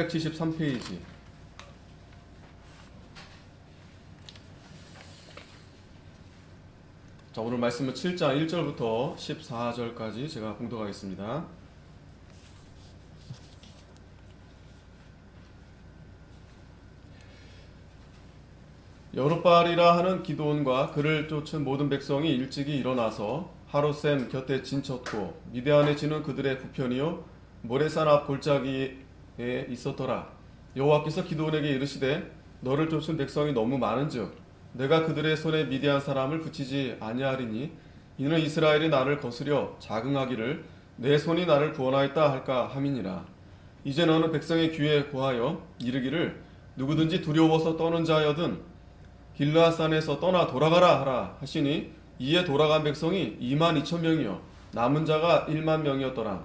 173페이지. 자, 오늘 말씀은 7장 1절부터 14절까지 제가 봉독하겠습니다. 여룻바알이라 하는 기드온과 그를 쫓은 모든 백성이 일찍이 일어나서 하룻샘 곁에 진쳤고 미디안에 지는 그들의 부편이요 모래산 앞 골짜기에 있었더라. 여호와께서 기드온에게 이르시되 너를 쫓은 백성이 너무 많은즉 내가 그들의 손에 미디안 사람을 붙이지 아니하리니 이는 이스라엘이 나를 거스려 자긍하기를 내 손이 나를 구원하였다 할까 함이니라. 이제 너는 백성의 귀에 고하여 이르기를 누구든지 두려워서 떠는 자여든 길르앗산에서 떠나 돌아가라 하라 하시니 이에 돌아간 백성이 22,000명이요 남은 자가 10,000명이었더라.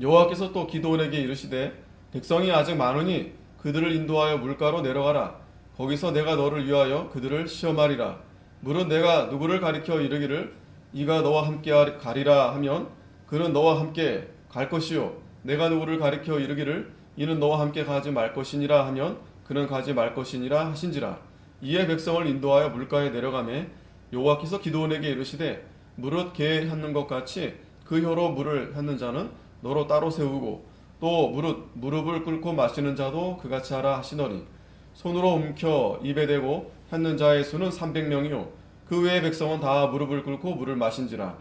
여호와께서 또 기드온에게 이르시되 백성이 아직 많으니 그들을 인도하여 물가로 내려가라. 거기서 내가 너를 위하여 그들을 시험하리라. 물은 내가 누구를 가리켜 이르기를 이가 너와 함께 가리라 하면 그는 너와 함께 갈 것이요 내가 누구를 가리켜 이르기를 이는 너와 함께 가지 말 것이니라 하면 그는 가지 말 것이니라 하신지라. 이에 백성을 인도하여 물가에 내려가매 여호와께서 기드온에게 이르시되 무릇 개 핥는 것 같이 그 혀로 물을 핥는 자는 너로 따로 세우고 또 무릎을 꿇고 마시는 자도 그같이 하라 하시더니 손으로 움켜 입에 대고 핥는 자의 수는 300명이요 그 외의 백성은 다 무릎을 꿇고 물을 마신지라.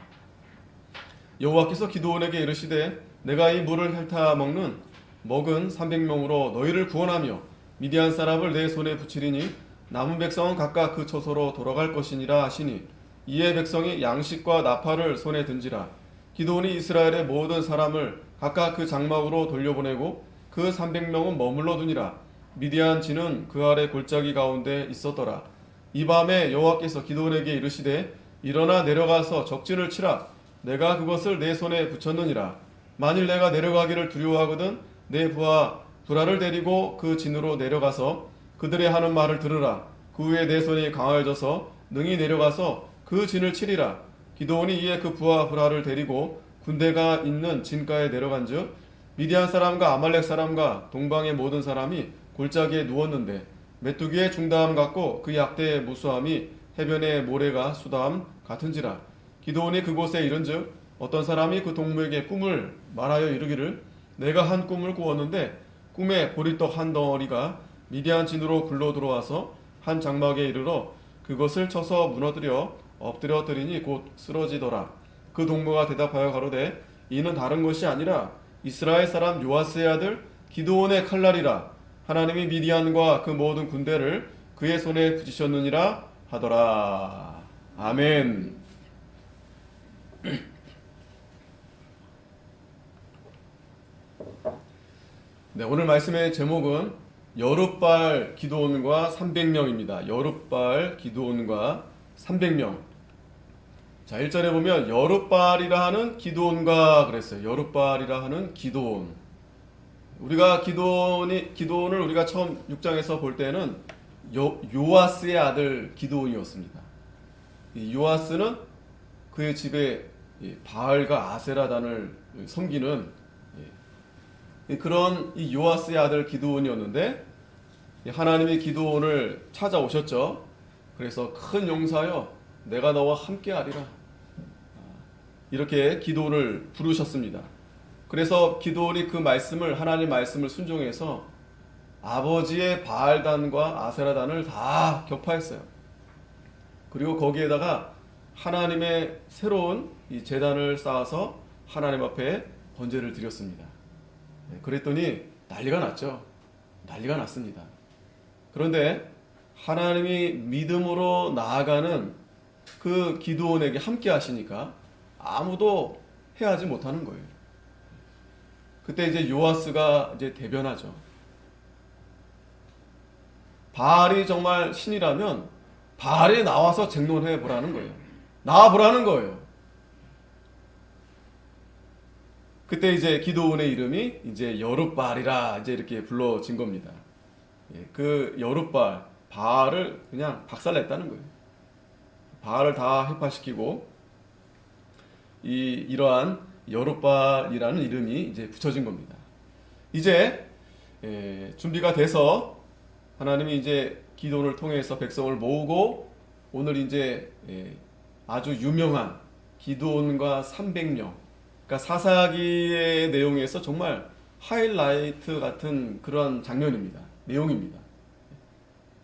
여호와께서 기드온에게 이르시되 내가 이 물을 핥아 먹은 300명으로 너희를 구원하며 미디안 사람을 내 손에 붙이리니 남은 백성은 각각 그 처소로 돌아갈 것이니라 하시니 이에 백성이 양식과 나팔을 손에 든지라. 기드온이 이스라엘의 모든 사람을 각각 그 장막으로 돌려보내고 그 300명은 머물러 두니라. 미디안 진은 그 아래 골짜기 가운데 있었더라. 이 밤에 여호와께서 기드온에게 이르시되 일어나 내려가서 적진을 치라. 내가 그것을 내 손에 붙였느니라. 만일 내가 내려가기를 두려워하거든 내 부하 브라를 데리고 그 진으로 내려가서 그들의 하는 말을 들으라. 그 후에 내 손이 강하여져서 능히 내려가서 그 진을 치리라. 기드온이 이에 그 부하 브라를 데리고 군대가 있는 진가에 내려간즉 미디안 사람과 아말렉 사람과 동방의 모든 사람이 골짜기에 누웠는데 메뚜기의 중다함 같고 그 약대의 무수함이 해변의 모래가 수다함 같은지라. 기드온이 그곳에 이른즉 어떤 사람이 그 동무에게 꿈을 말하여 이르기를 내가 한 꿈을 꾸었는데 꿈에 보리떡 한 덩어리가 미디안 진으로 굴러 들어와서 한 장막에 이르러 그것을 쳐서 무너뜨려 엎드려뜨리니 곧 쓰러지더라. 그 동무가 대답하여 가로되 이는 다른 것이 아니라 이스라엘 사람 요아스의 아들 기드온의 칼날이라. 하나님이 미디안과 그 모든 군대를 그의 손에 붙이셨느니라 하더라. 아멘. 네, 오늘 말씀의 제목은 여룻바알 기드온과 300명입니다. 여룻바알 기드온과 300명. 자, 1절에 보면 여룻바알이라 하는 기드온과 그랬어요. 여룻바알이라 하는 기드온. 우리가 기드온을 우리가 처음 6장에서 볼 때는 요아스의 아들 기드온이었습니다. 이 요아스는 그의 집에 바알과 아세라단을 섬기는 그런 이 요아스의 아들 기드온이었는데 하나님이 기드온을 찾아오셨죠. 그래서 큰 용사여 내가 너와 함께하리라 이렇게 기드온을 부르셨습니다. 그래서 기드온이 그 말씀을 하나님 말씀을 순종해서 아버지의 바알단과 아세라단을 다 격파했어요. 그리고 거기에다가 하나님의 새로운 이 제단을 쌓아서 하나님 앞에 번제를 드렸습니다. 그랬더니 난리가 났죠. 난리가 났습니다. 그런데 하나님이 믿음으로 나아가는 그 기드온에게 함께 하시니까 아무도 해하지 못하는 거예요. 그때 이제 요아스가 이제 대변하죠. 바알이 정말 신이라면 바알이 나와서 쟁론해 보라는 거예요. 나와 보라는 거예요. 그때 이제 기드온의 이름이 이제 여룻바알이라 이제 이렇게 불러진 겁니다. 그 여룻바알, 바알을 그냥 박살냈다는 거예요. 바알을 다 해파시키고 이러한 여룻바알이라는 이름이 이제 붙여진 겁니다. 이제 준비가 돼서 하나님이 이제 기도를 통해서 백성을 모으고 오늘 이제 아주 유명한 기드온과 300명, 그러니까 사사기의 내용에서 정말 하이라이트 같은 그런 장면입니다. 내용입니다.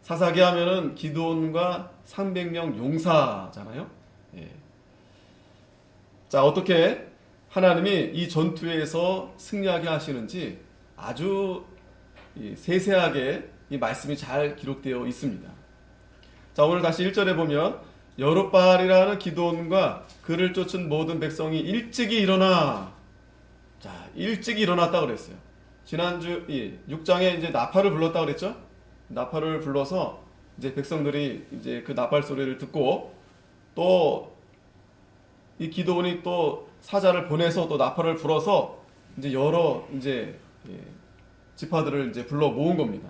사사기 하면은 기드온과 300명 용사잖아요. 자, 어떻게 하나님이 이 전투에서 승리하게 하시는지 아주 세세하게 이 말씀이 잘 기록되어 있습니다. 자, 오늘 다시 1절에 보면 여룻바알이라는 기드온과 그를 쫓은 모든 백성이 일찍이 일어나. 자, 일찍이 일어났다 그랬어요. 지난주 6장에 이제 나팔을 불렀다 그랬죠? 나팔을 불러서 이제 백성들이 이제 그 나팔 소리를 듣고 또 이 기드온이 또 사자를 보내서 또 나팔을 불어서 이제 여러 이제 지파들을 이제 불러 모은 겁니다.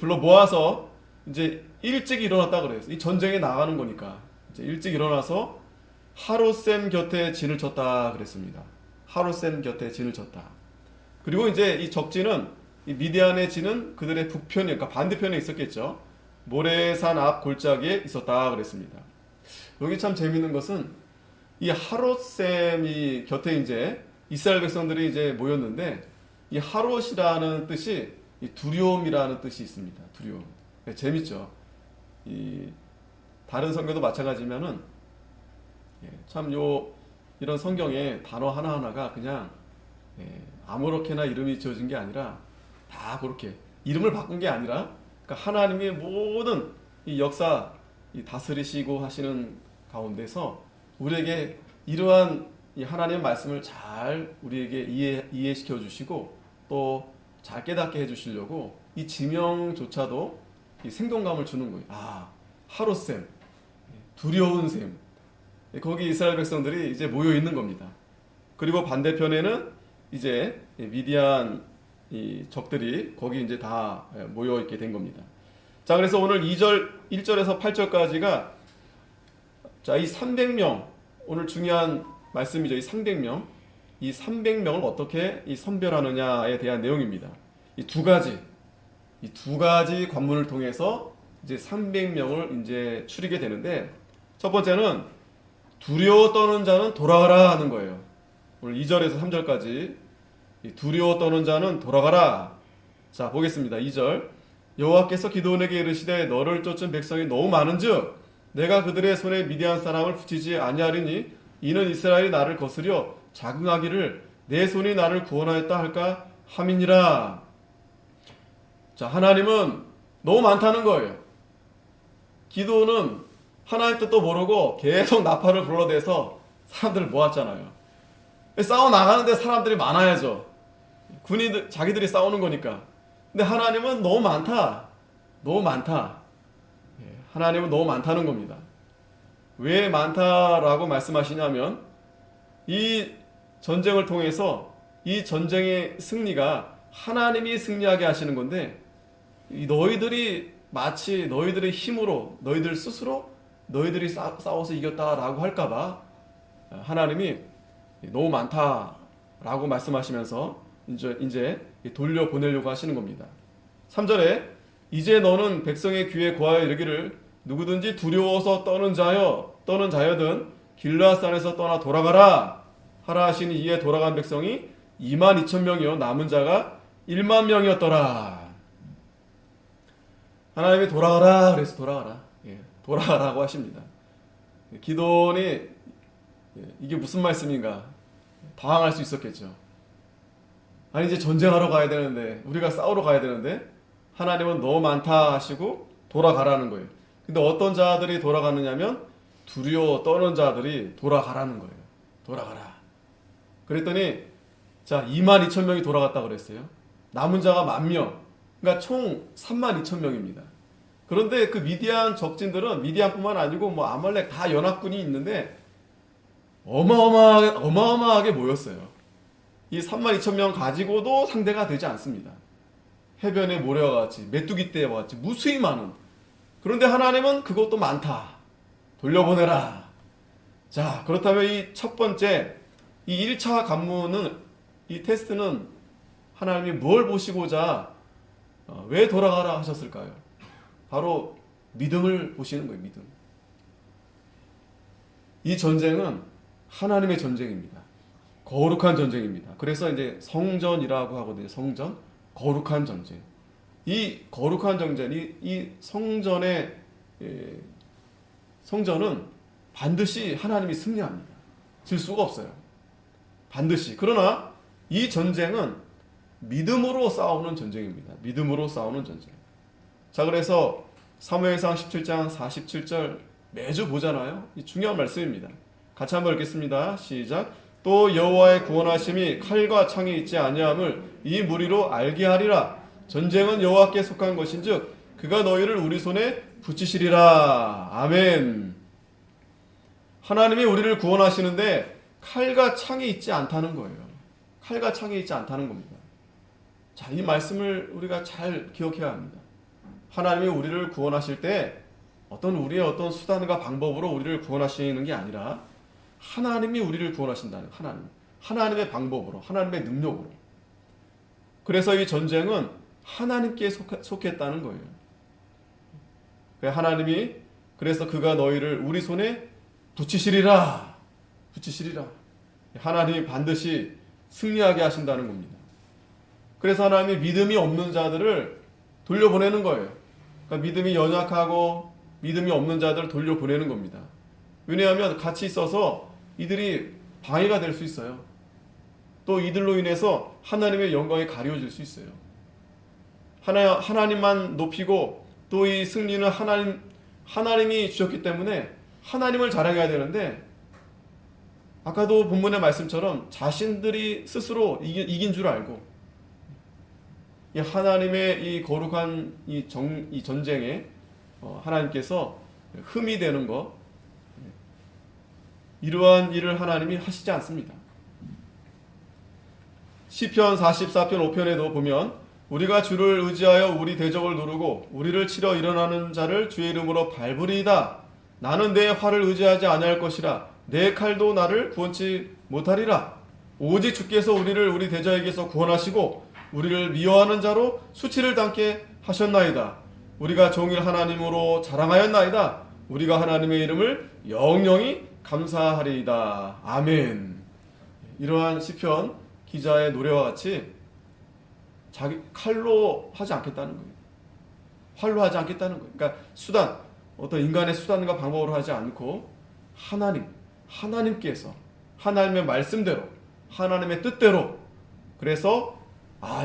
불러 모아서 이제 일찍 일어났다 그래요. 이 전쟁에 나가는 거니까 이제 일찍 일어나서 하롯셈 곁에 진을 쳤다 그랬습니다. 하롯셈 곁에 진을 쳤다. 그리고 이제 이 적진은 이 미디안의 진은 그들의 북편에, 그러니까 반대편에 있었겠죠. 모래산 앞 골짜기에 있었다 그랬습니다. 여기 참 재밌는 것은 이 하롯셈이 곁에 이제 이스라엘 백성들이 이제 모였는데 이 하롯이라는 뜻이 이 두려움이라는 뜻이 있습니다. 두려움. 재밌죠. 이 다른 성경도 마찬가지면은 참 이런 성경의 단어 하나하나가 그냥 아무렇게나 이름이 지어진 게 아니라 다 그렇게 이름을 바꾼 게 아니라 그러니까 하나님의 모든 이 역사 이 다스리시고 하시는 가운데서 우리에게 이러한 이 하나님의 말씀을 잘 우리에게 이해시켜 주시고 또 잘 깨닫게 해주시려고 이 지명조차도 이 생동감을 주는 거예요. 아, 하롯셈, 두려운 셈. 거기 이스라엘 백성들이 이제 모여 있는 겁니다. 그리고 반대편에는 이제 미디안 이 적들이 거기 이제 다 모여 있게 된 겁니다. 자, 그래서 오늘 1절에서 8절까지가 자, 이 300명, 오늘 중요한 말씀이죠. 이 300명. 이 300명을 어떻게 이 선별하느냐에 대한 내용입니다. 이 두 가지 관문을 통해서 이제 300명을 이제 추리게 되는데 첫 번째는 두려워 떠는 자는 돌아가라 하는 거예요. 오늘 2절에서 3절까지 두려워 떠는 자는 돌아가라. 자, 보겠습니다. 2절. 여호와께서 기드온에게 이르시되 너를 쫓은 백성이 너무 많은즉 내가 그들의 손에 미디안 사람을 붙이지 아니하리니 이는 이스라엘이 나를 거스려 자긍하기를 내 손이 나를 구원하였다 할까 함이니라. 자, 하나님은 너무 많다는 거예요. 기드온은 하나님 뜻도 모르고 계속 나팔을 불러대서 사람들을 모았잖아요. 싸워 나가는데 사람들이 많아야죠. 군인들 자기들이 싸우는 거니까. 근데 하나님은 너무 많다. 너무 많다. 하나님은 너무 많다는 겁니다. 왜 많다라고 말씀하시냐면 이 전쟁을 통해서 이 전쟁의 승리가 하나님이 승리하게 하시는 건데 너희들이 마치 너희들의 힘으로 너희들 스스로 너희들이 싸워서 이겼다라고 할까봐 하나님이 너무 많다라고 말씀하시면서 이제 돌려보내려고 하시는 겁니다. 3절에 이제 너는 백성의 귀에 고하여 이르기를 누구든지 두려워서 떠는 자여든 길르앗산에서 떠나 돌아가라 하라 하시니 이에 돌아간 백성이 22,000명이요 남은 자가 10,000명이었더라. 하나님이 돌아가라 그래서 돌아가라. 돌아가라고 하십니다. 기드온이 이게 무슨 말씀인가 당황할 수 있었겠죠. 아니 이제 전쟁하러 가야 되는데 우리가 싸우러 가야 되는데 하나님은 너무 많다 하시고 돌아가라는 거예요. 근데 어떤 자들이 돌아가느냐면 두려워 떠는 자들이 돌아가라는 거예요. 돌아가라. 그랬더니 자 22,000명이 돌아갔다 그랬어요. 남은 자가 10,000명. 그러니까 총 32,000명입니다. 그런데 그 미디안 적진들은 미디안뿐만 아니고 뭐 아말렉 다 연합군이 있는데 어마어마하게 모였어요. 이 32,000명 가지고도 상대가 되지 않습니다. 해변의 모래와 같이 메뚜기 떼와 같이 무수히 많은. 그런데 하나님은 그것도 많다. 돌려보내라. 자, 그렇다면 이 첫 번째 이 1차 관문은 이 테스트는 하나님이 뭘 보시고자 왜 돌아가라 하셨을까요? 바로 믿음을 보시는 거예요. 믿음. 이 전쟁은 하나님의 전쟁입니다. 거룩한 전쟁입니다. 그래서 이제 성전이라고 하거든요. 성전, 거룩한 전쟁. 이 거룩한 전쟁, 이 성전의 성전은 반드시 하나님이 승리합니다. 질 수가 없어요. 반드시. 그러나 이 전쟁은 믿음으로 싸우는 전쟁입니다. 믿음으로 싸우는 전쟁. 자, 그래서 사무엘상 17장 47절 매주 보잖아요. 이 중요한 말씀입니다. 같이 한번 읽겠습니다. 시작. 또 여호와의 구원하심이 칼과 창이 있지 아니함을 이 무리로 알게 하리라. 전쟁은 여호와께 속한 것인즉 그가 너희를 우리 손에 붙이시리라. 아멘. 하나님이 우리를 구원하시는데 칼과 창이 있지 않다는 거예요. 칼과 창이 있지 않다는 겁니다. 자, 이 말씀을 우리가 잘 기억해야 합니다. 하나님이 우리를 구원하실 때 우리의 어떤 수단과 방법으로 우리를 구원하시는 게 아니라 하나님이 우리를 구원하신다는 하나님의 방법으로, 하나님의 능력으로. 그래서 이 전쟁은 하나님께 속했다는 거예요. 하나님이 그래서 그가 너희를 우리 손에 붙이시리라. 하나님이 반드시 승리하게 하신다는 겁니다. 그래서 하나님이 믿음이 없는 자들을 돌려보내는 거예요. 그러니까 믿음이 연약하고 믿음이 없는 자들을 돌려보내는 겁니다. 왜냐하면 같이 있어서 이들이 방해가 될 수 있어요. 또 이들로 인해서 하나님의 영광이 가려질 수 있어요. 하나님만 높이고 또 이 승리는 하나님이 주셨기 때문에 하나님을 자랑해야 되는데, 아까도 본문의 말씀처럼 자신들이 스스로 이긴 줄 알고 이 하나님의 이 거룩한 이 전쟁에 하나님께서 흠이 되는 것, 이러한 일을 하나님이 하시지 않습니다. 시편 44편 5편에도 보면 우리가 주를 의지하여 우리 대적을 누르고 우리를 치러 일어나는 자를 주의 이름으로 밟으리이다. 나는 내 활을 의지하지 아니할 것이라. 내 칼도 나를 구원치 못하리라. 오직 주께서 우리를 우리 대적에게서 구원하시고 우리를 미워하는 자로 수치를 당케 하셨나이다. 우리가 종일 하나님으로 자랑하였나이다. 우리가 하나님의 이름을 영영히 감사하리이다. 아멘. 이러한 시편 기자의 노래와 같이 자기 칼로 하지 않겠다는 거예요. 활로 하지 않겠다는 거예요. 그러니까 수단, 어떤 인간의 수단과 방법으로 하지 않고 하나님께서 하나님의 말씀대로, 하나님의 뜻대로, 그래서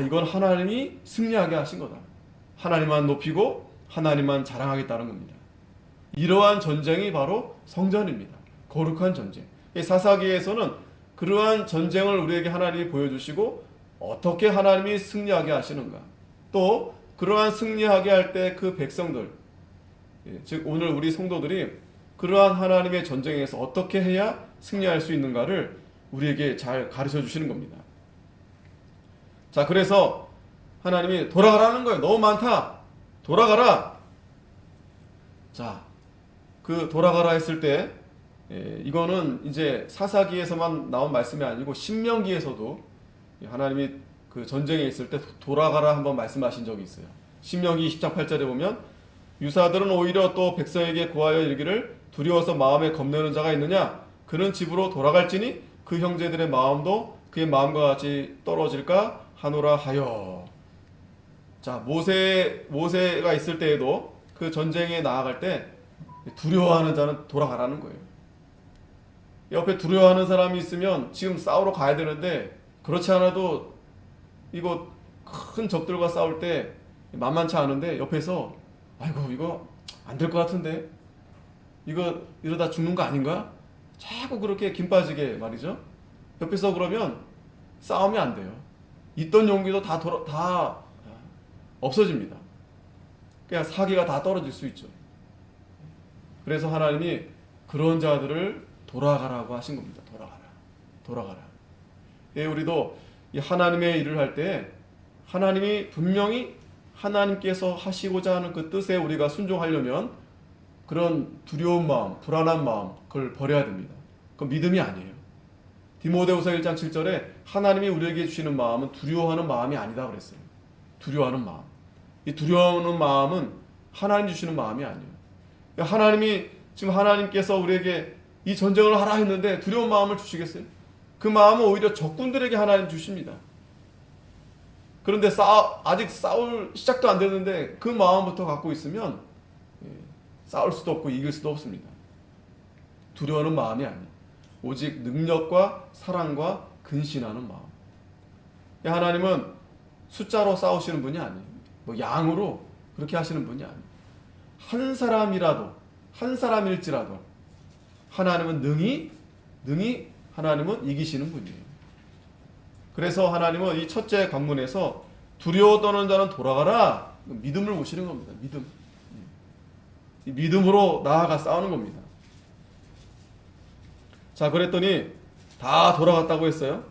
이건 하나님이 승리하게 하신 거다. 하나님만 높이고 하나님만 자랑하겠다는 겁니다. 이러한 전쟁이 바로 성전입니다. 거룩한 전쟁. 사사기에서는 그러한 전쟁을 우리에게 하나님이 보여주시고 어떻게 하나님이 승리하게 하시는가, 또 그러한 승리하게 할 때 그 백성들, 즉 오늘 우리 성도들이 그러한 하나님의 전쟁에서 어떻게 해야 승리할 수 있는가를 우리에게 잘 가르쳐 주시는 겁니다. 자, 그래서 하나님이 돌아가라는 거예요. 너무 많다. 돌아가라. 자, 그 돌아가라 했을 때 이거는 이제 사사기에서만 나온 말씀이 아니고 신명기에서도 하나님이 그 전쟁에 있을 때 돌아가라 한번 말씀하신 적이 있어요. 신명기 20장 8절에 보면 유사들은 오히려 또 백성에게 구하여 이르기를 두려워서 마음에 겁내는 자가 있느냐? 그는 집으로 돌아갈지니 그 형제들의 마음도 그의 마음과 같이 떨어질까 하노라 하여. 자, 모세가 있을 때에도 그 전쟁에 나아갈 때 두려워하는 자는 돌아가라는 거예요. 옆에 두려워하는 사람이 있으면 지금 싸우러 가야 되는데, 그렇지 않아도 이거 큰 적들과 싸울 때 만만치 않은데 옆에서 아이고 이거 안 될 것 같은데, 이거 이러다 죽는 거 아닌가? 자꾸 그렇게 김 빠지게 말이죠. 옆에서 그러면 싸우면 안 돼요. 있던 용기도 다 없어집니다. 그냥 사기가 다 떨어질 수 있죠. 그래서 하나님이 그런 자들을 돌아가라고 하신 겁니다. 돌아가라. 우리도 이 하나님의 일을 할 때 하나님이 분명히 하나님께서 하시고자 하는 그 뜻에 우리가 순종하려면 그런 두려운 마음, 불안한 마음, 그걸 버려야 됩니다. 그건 믿음이 아니에요. 디모데후서 1장 7절에 하나님이 우리에게 주시는 마음은 두려워하는 마음이 아니다 그랬어요. 두려워하는 마음. 이 두려워하는 마음은 하나님 주시는 마음이 아니에요. 하나님이 지금 하나님께서 우리에게 이 전쟁을 하라 했는데 두려운 마음을 주시겠어요? 그 마음은 오히려 적군들에게 하나님 주십니다. 그런데 아직 싸울 시작도 안 됐는데 그 마음부터 갖고 있으면 싸울 수도 없고 이길 수도 없습니다. 두려워하는 마음이 아니에요. 오직 능력과 사랑과 근신하는 마음. 하나님은 숫자로 싸우시는 분이 아니에요. 뭐 양으로 그렇게 하시는 분이 아니에요. 한 사람일지라도 하나님은 능히 하나님은 이기시는 분이에요. 그래서 하나님은 이 첫째 관문에서 두려워 떠는 자는 돌아가라, 믿음을 보시는 겁니다. 믿음으로 나아가 싸우는 겁니다. 자, 그랬더니 다 돌아갔다고 했어요.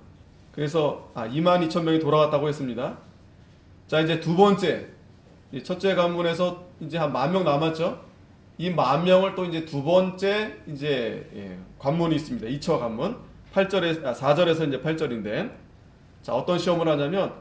그래서 22,000명이 돌아갔다고 했습니다. 자, 이제 두 번째, 첫째 관문에서 이제 한 10,000명 남았죠. 이 10,000명을 또 이제 두 번째 이제 관문이 있습니다. 2차 관문 4절에서 이제 8절인데, 자, 어떤 시험을 하냐면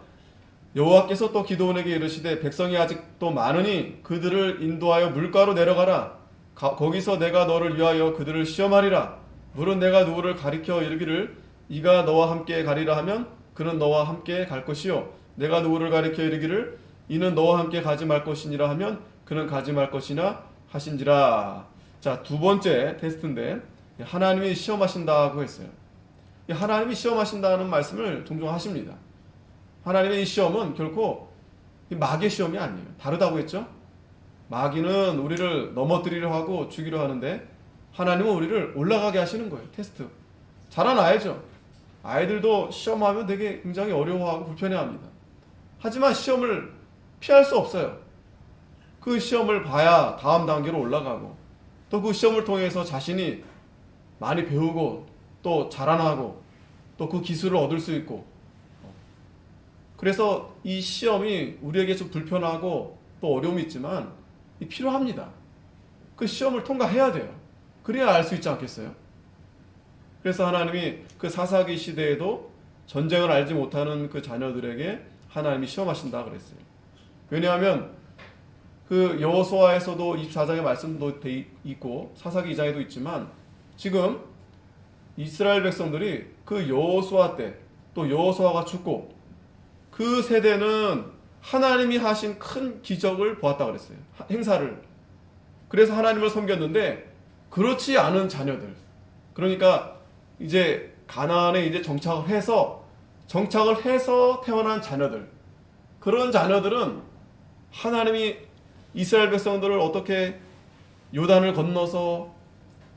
여호와께서 또 기드온에게 이르시되 백성이 아직도 많으니 그들을 인도하여 물가로 내려가라. 거기서 내가 너를 위하여 그들을 시험하리라. 물은 내가 누구를 가리켜 이르기를 이가 너와 함께 가리라 하면 그는 너와 함께 갈 것이요 내가 누구를 가리켜 이르기를 이는 너와 함께 가지 말 것이니라 하면 그는 가지 말 것이나 하신지라. 자, 두 번째 테스트인데 하나님이 시험하신다고 했어요. 하나님이 시험하신다는 말씀을 종종 하십니다. 하나님의 이 시험은 결코 마귀의 시험이 아니에요. 다르다고 했죠. 마귀는 우리를 넘어뜨리려 하고 죽이려 하는데 하나님은 우리를 올라가게 하시는 거예요. 테스트. 자라나야죠. 아이들도 시험하면 되게 굉장히 어려워하고 불편해합니다. 하지만 시험을 피할 수 없어요. 그 시험을 봐야 다음 단계로 올라가고 또 그 시험을 통해서 자신이 많이 배우고 또 자라나고 또 그 기술을 얻을 수 있고, 그래서 이 시험이 우리에게 좀 불편하고 또 어려움이 있지만 필요합니다. 그 시험을 통과해야 돼요. 그래야 알 수 있지 않겠어요? 그래서 하나님이 그 사사기 시대에도 전쟁을 알지 못하는 그 자녀들에게 하나님이 시험하신다 그랬어요. 왜냐하면 그 여호수아에서도 24장의 말씀도 돼 있고 사사기 2장에도 있지만 지금 이스라엘 백성들이 그 여호수아 때 또 여호수아가 죽고 그 세대는 하나님이 하신 큰 기적을 보았다 그랬어요. 행사를. 그래서 하나님을 섬겼는데 그렇지 않은 자녀들, 그러니까 이제 가나안에 이제 정착을 해서 태어난 자녀들, 그런 자녀들은 하나님이 이스라엘 백성들을 어떻게 요단을 건너서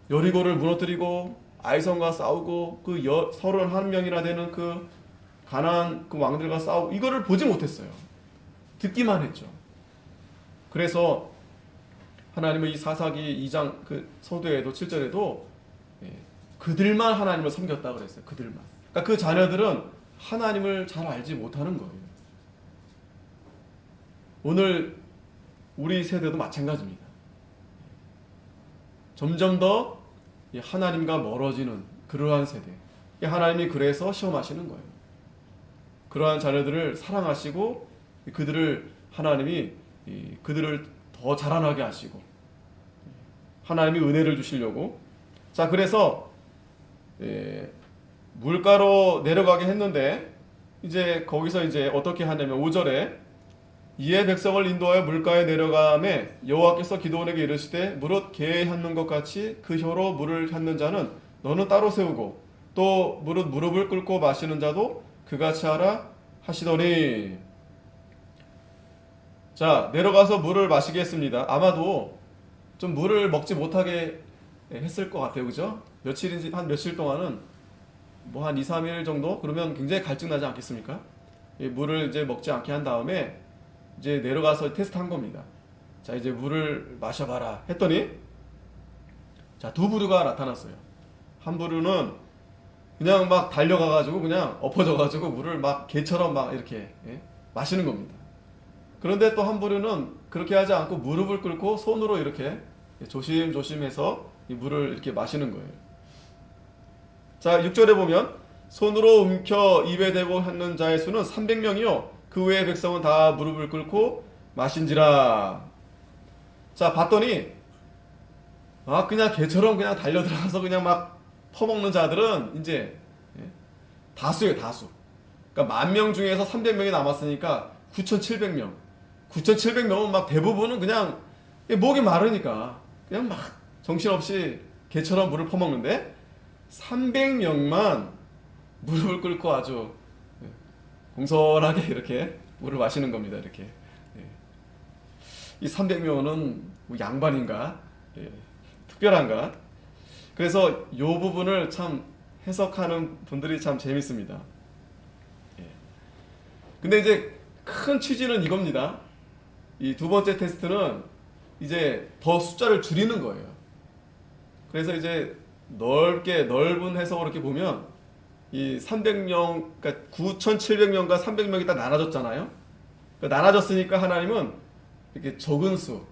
여리고를 무너뜨리고 아이성과 싸우고 그 31명이나 되는 그 가나안 그 왕들과 싸우고 이거를 보지 못했어요. 듣기만 했죠. 그래서 하나님은 이 사사기 2장 그 서두에도 7절에도 그들만 하나님을 섬겼다 그랬어요. 그들만. 그러니까 그 자녀들은 하나님을 잘 알지 못하는 거예요. 오늘 우리 세대도 마찬가지입니다. 점점 더 하나님과 멀어지는 그러한 세대. 하나님이 그래서 시험하시는 거예요. 그러한 자녀들을 사랑하시고 그들을 하나님이 그들을 더 자라나게 하시고 하나님이 은혜를 주시려고. 자, 그래서 물가로 내려가게 했는데 이제 거기서 이제 어떻게 하냐면 5절에 이에 백성을 인도하여 물가에 내려가매 여호와께서 기드온에게 이르시되 무릇 개에 핥는 것 같이 그 혀로 물을 핥는 자는 너는 따로 세우고 또 무릇 무릎을 꿇고 마시는 자도 그같이 하라 하시더니. 자, 내려가서 물을 마시게 했습니다. 아마도 좀 물을 먹지 못하게 했을 것 같아요. 그죠? 며칠인지 한 며칠 동안은 뭐 한 2, 3일 정도 그러면 굉장히 갈증 나지 않겠습니까? 물을 이제 먹지 않게 한 다음에 이제 내려가서 테스트 한 겁니다. 자, 이제 물을 마셔봐라 했더니 자, 두 부류가 나타났어요. 한 부류는 그냥 막 달려가가지고 그냥 엎어져가지고 물을 막 개처럼 막 이렇게 마시는 겁니다. 그런데 또 한 부류는 그렇게 하지 않고 무릎을 꿇고 손으로 이렇게 조심조심해서 이 물을 이렇게 마시는 거예요. 자, 6절에 보면 손으로 움켜 입에 대고 하는 자의 수는 300명이요 그 외의 백성은 다 무릎을 꿇고 마신지라. 자, 봤더니 그냥 개처럼 그냥 달려들어가서 그냥 막 퍼먹는 자들은 이제 다수예요, 다수. 그러니까 10,000명 중에서 300명이 남았으니까 9,700명. 9,700명은 막 대부분은 그냥 목이 마르니까 그냥 막 정신없이 개처럼 물을 퍼먹는데 300명만 무릎을 꿇고 아주 공손하게 이렇게 물을 마시는 겁니다. 이렇게. 이 300명은 뭐 양반인가? 특별한가? 그래서 이 부분을 참 해석하는 분들이 참 재밌습니다. 근데 이제 큰 취지는 이겁니다. 이 두 번째 테스트는 이제 더 숫자를 줄이는 거예요. 그래서 이제 넓은 해석으로 이렇게 보면 이 300명, 그러니까 9,700명과 300명이 딱 나눠졌잖아요. 그러니까 나눠졌으니까 하나님은 이렇게 적은 수,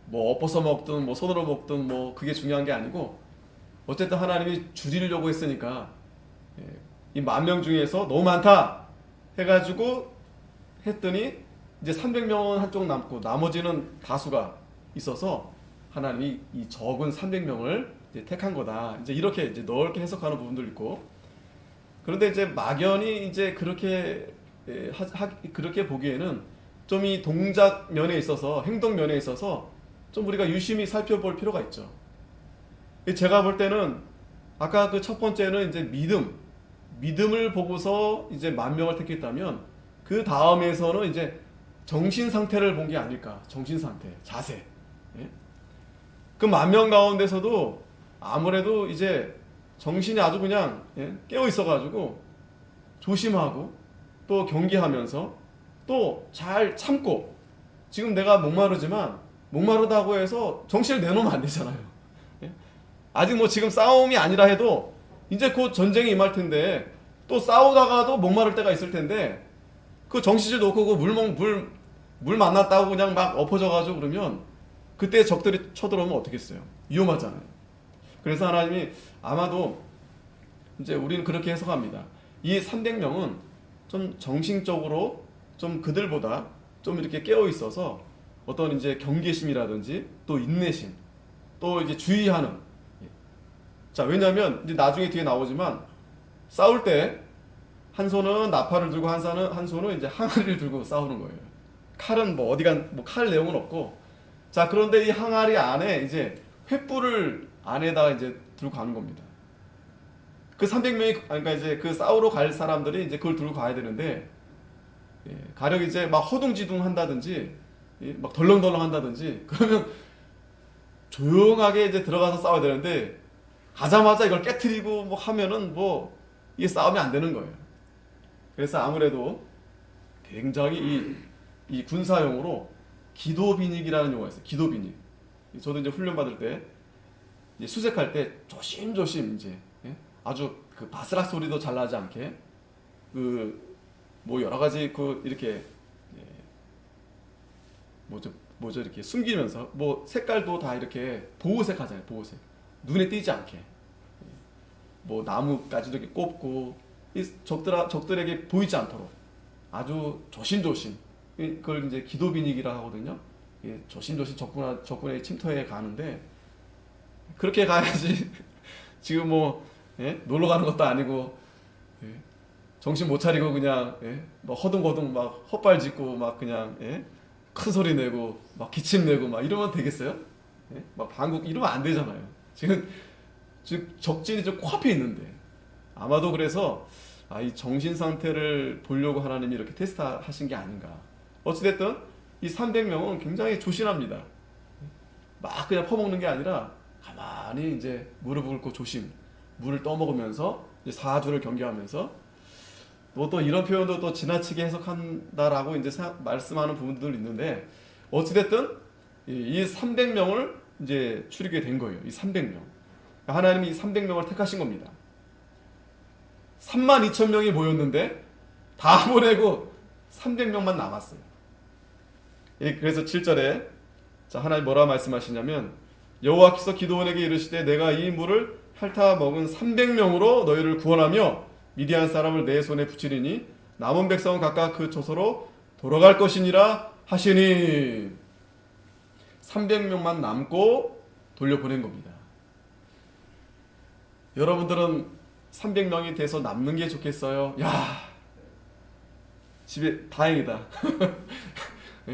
뭐 엎어서 먹든 뭐 손으로 먹든 뭐 그게 중요한 게 아니고 어쨌든 하나님이 줄이려고 했으니까 이 10,000명 중에서 너무 많다 해가지고 했더니 이제 300명은 한쪽 남고 나머지는 다수가 있어서 하나님이 이 적은 300명을 이제 택한 거다. 이제 이렇게 이제 넓게 해석하는 부분도 있고. 그런데 이제 막연히 이제 그렇게 그렇게 보기에는 좀 이 동작 면에 있어서 행동 면에 있어서 좀 우리가 유심히 살펴볼 필요가 있죠. 제가 볼 때는 아까 그 첫 번째는 이제 믿음을 보고서 이제 10,000명을 택했다면 그 다음에서는 이제 정신 상태를 본 게 아닐까. 정신 상태, 자세. 그 10,000명 가운데서도 아무래도 이제 정신이 아주 그냥 깨어 있어가지고 조심하고 또 경계하면서 또 잘 참고 지금 내가 목마르지만 목마르다고 해서 정신을 내놓으면 안 되잖아요. 아직 뭐 지금 싸움이 아니라 해도 이제 곧 전쟁이 임할 텐데 또 싸우다가도 목마를 때가 있을 텐데 그 정신줄 놓고 그 물 만났다고 그냥 막 엎어져가지고 그러면 그때 적들이 쳐들어오면 어떻겠어요? 위험하잖아요. 그래서 하나님이 아마도 이제 우리는 그렇게 해석합니다. 이 300명은 좀 정신적으로 좀 그들보다 좀 이렇게 깨어 있어서 어떤 이제 경계심이라든지 또 인내심 또 이제 주의하는. 자, 왜냐하면 이제 나중에 뒤에 나오지만 싸울 때 한 손은 나팔을 들고 한 손은 이제 항아리를 들고 싸우는 거예요. 칼은 뭐 칼 내용은 없고. 자, 그런데 이 항아리 안에 이제 횃불을 안에다가 이제 들고 가는 겁니다. 그 300명이 그러니까 이제 그 싸우러 갈 사람들이 이제 그걸 들고 가야 되는데 가령 이제 막 허둥지둥 한다든지 막 덜렁덜렁 한다든지 그러면 조용하게 이제 들어가서 싸워야 되는데 가자마자 이걸 깨트리고 뭐 하면은 뭐 이게 싸움이 안 되는 거예요. 그래서 아무래도 굉장히 이 군사용으로 기도비닉이라는 용어가 있어요. 기도비닉. 저도 이제 훈련 받을 때 이제 수색할 때 조심조심 이제 아주 그 바스락 소리도 잘 나지 않게 그 뭐 여러 가지 그 이렇게 뭐죠 이렇게 숨기면서 뭐 색깔도 다 이렇게 보호색 하잖아요. 보호색. 눈에 띄지 않게 뭐 나무까지도 이렇게 꼽고 이 적들에게 보이지 않도록 아주 조심조심 그걸 이제 기도비닉이라 하거든요. 조심조심 적군의 침투해 가는데 그렇게 가야지. 지금 뭐 놀러 가는 것도 아니고 정신 못 차리고 그냥 막 허둥허둥 막 헛발 짚고 막 그냥 큰 소리 내고 막 기침 내고 막 이러면 되겠어요? 막 방국 이러면 안 되잖아요. 지금 적진이 좀 코앞에 있는데 아마도 그래서 이 정신 상태를 보려고 하나님이 이렇게 테스트하신 게 아닌가. 어찌됐든 이 300명은 굉장히 조심합니다. 막 그냥 퍼먹는 게 아니라 가만히 이제 무릎을 꿇고 물을 떠먹으면서 이제 사주를 경계하면서 또 이런 표현도 또 지나치게 해석한다라고 이제 말씀하는 부분들도 있는데 어찌됐든 이 300명을 이제 추리게 된 거예요. 이 300명. 하나님이 이 300명을 택하신 겁니다. 32,000명이 모였는데 다 보내고 300명만 남았어요. 그래서 7절에 자 하나님 뭐라 말씀하시냐면 여호와께서 기드온에게 이르시되 내가 이 물을 핥아 먹은 300명으로 너희를 구원하며 미디안 사람을 내 손에 붙이리니 남은 백성은 각각 그 처소로 돌아갈 것이니라 하시니 300명만 남고 돌려보낸 겁니다. 여러분들은 300명이 돼서 남는 게 좋겠어요? 야, 집에 다행이다.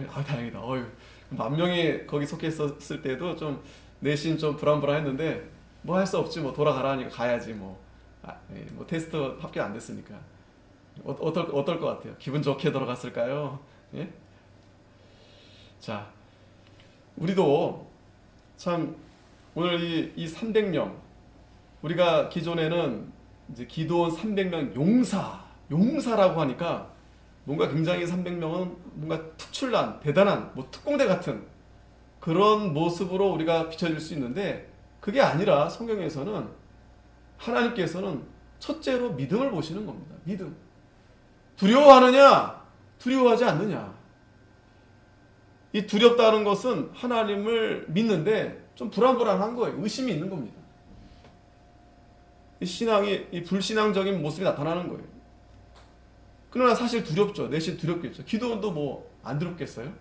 아, 다행이다. 어휴, 10,000명이 거기 속했었을 때도 좀 내심 좀 불안불안했는데 뭐 할 수 없지, 뭐 돌아가라 하니까 가야지 뭐. 뭐 테스트 합격 안 됐으니까. 어떨 것 같아요? 기분 좋게 돌아갔을까요? 예? 자, 우리도 참 오늘 이 300명, 우리가 기존에는 이제 기도원 300명 용사라고 하니까 뭔가 굉장히 300명은 뭔가 특출난, 대단한, 뭐 특공대 같은 그런 모습으로 우리가 비춰질 수 있는데, 그게 아니라 성경에서는 하나님께서는 첫째로 믿음을 보시는 겁니다. 믿음. 두려워하느냐? 두려워하지 않느냐? 이 두렵다는 것은 하나님을 믿는데 좀 불안한 거예요. 의심이 있는 겁니다. 이 신앙이 이 불신앙적인 모습이 나타나는 거예요. 그러나 사실 두렵죠. 내심 두렵겠죠. 기도원도 뭐 안 두렵겠어요?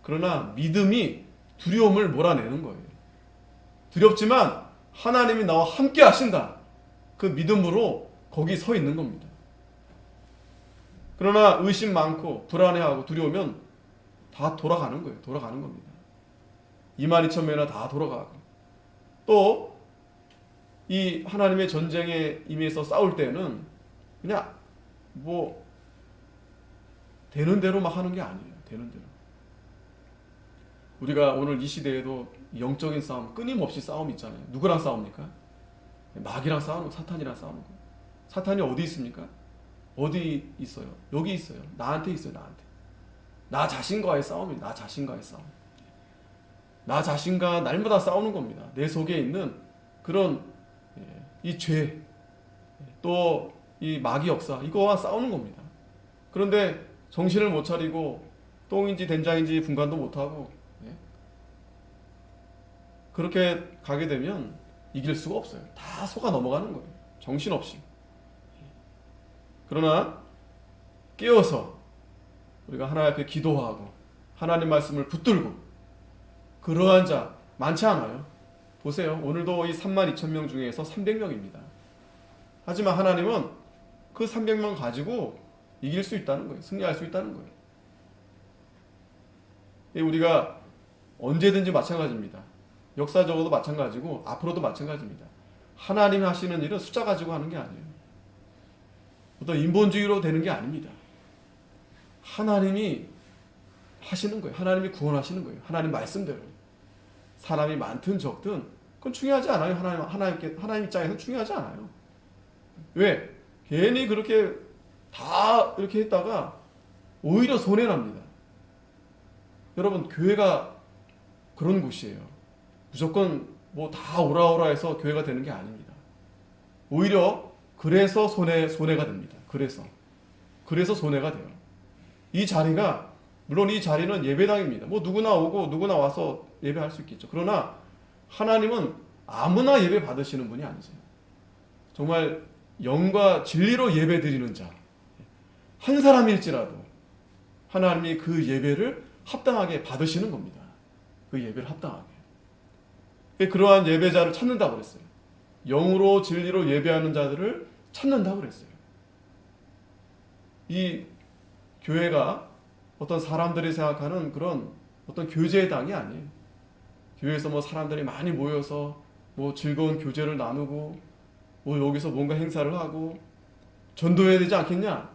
그러나 믿음이 두려움을 몰아내는 거예요. 두렵지만 하나님이 나와 함께 하신다. 그 믿음으로 거기 서 있는 겁니다. 그러나 의심 많고 불안해하고 두려우면 다 돌아가는 거예요. 돌아가는 겁니다. 22,000명이나 다 돌아가고, 또 이 하나님의 전쟁에 임해서 싸울 때는 그냥 뭐 되는 대로 막 하는 게 아니에요. 되는 대로. 우리가 오늘 이 시대에도 영적인 싸움, 끊임없이 싸움이 있잖아요. 누구랑 싸웁니까? 마귀랑 싸우는, 사탄이랑 싸우는 거예요. 사탄이 어디 있습니까? 어디 있어요? 여기 있어요. 나한테 있어요. 나한테. 나 자신과의 싸움이에요. 나 자신과의 싸움. 나 자신과 날마다 싸우는 겁니다. 내 속에 있는 그런 이 죄, 또 이 마귀 역사, 이거와 싸우는 겁니다. 그런데 정신을 못 차리고 똥인지 된장인지 분간도 못하고 그렇게 가게 되면 이길 수가 없어요. 다 속아 넘어가는 거예요. 정신없이. 그러나 깨어서 우리가 하나님 앞에 기도하고 하나님 말씀을 붙들고, 그러한 자 많지 않아요. 보세요. 오늘도 이 32,000명 중에서 300명입니다. 하지만 하나님은 그 300명 가지고 이길 수 있다는 거예요. 승리할 수 있다는 거예요. 우리가 언제든지 마찬가지입니다. 역사적으로도 마찬가지고 앞으로도 마찬가지입니다. 하나님이 하시는 일은 숫자 가지고 하는 게 아니에요. 어떤 인본주의로 되는 게 아닙니다. 하나님이 하시는 거예요. 하나님이 구원하시는 거예요. 하나님 말씀대로. 사람이 많든 적든 그건 중요하지 않아요. 하나님 입장에서는 중요하지 않아요. 왜? 괜히 그렇게 다 이렇게 했다가 오히려 손해납니다. 여러분, 교회가 그런 곳이에요. 무조건 뭐 다 오라오라 해서 교회가 되는 게 아닙니다. 오히려 그래서 손해가 됩니다. 그래서 손해가 돼요. 이 자리가, 물론 이 자리는 예배당입니다. 뭐 누구나 오고 누구나 와서 예배할 수 있겠죠. 그러나 하나님은 아무나 예배 받으시는 분이 아니세요. 정말 영과 진리로 예배 드리는 자, 한 사람일지라도 하나님이 그 예배를 합당하게 받으시는 겁니다. 그 예배를 합당하게. 그러한 예배자를 찾는다고 그랬어요. 영으로 진리로 예배하는 자들을 찾는다고 그랬어요. 이 교회가 어떤 사람들이 생각하는 그런 어떤 교제의 당이 아니에요. 교회에서 뭐 사람들이 많이 모여서 뭐 즐거운 교제를 나누고 뭐 여기서 뭔가 행사를 하고 전도해야 되지 않겠냐?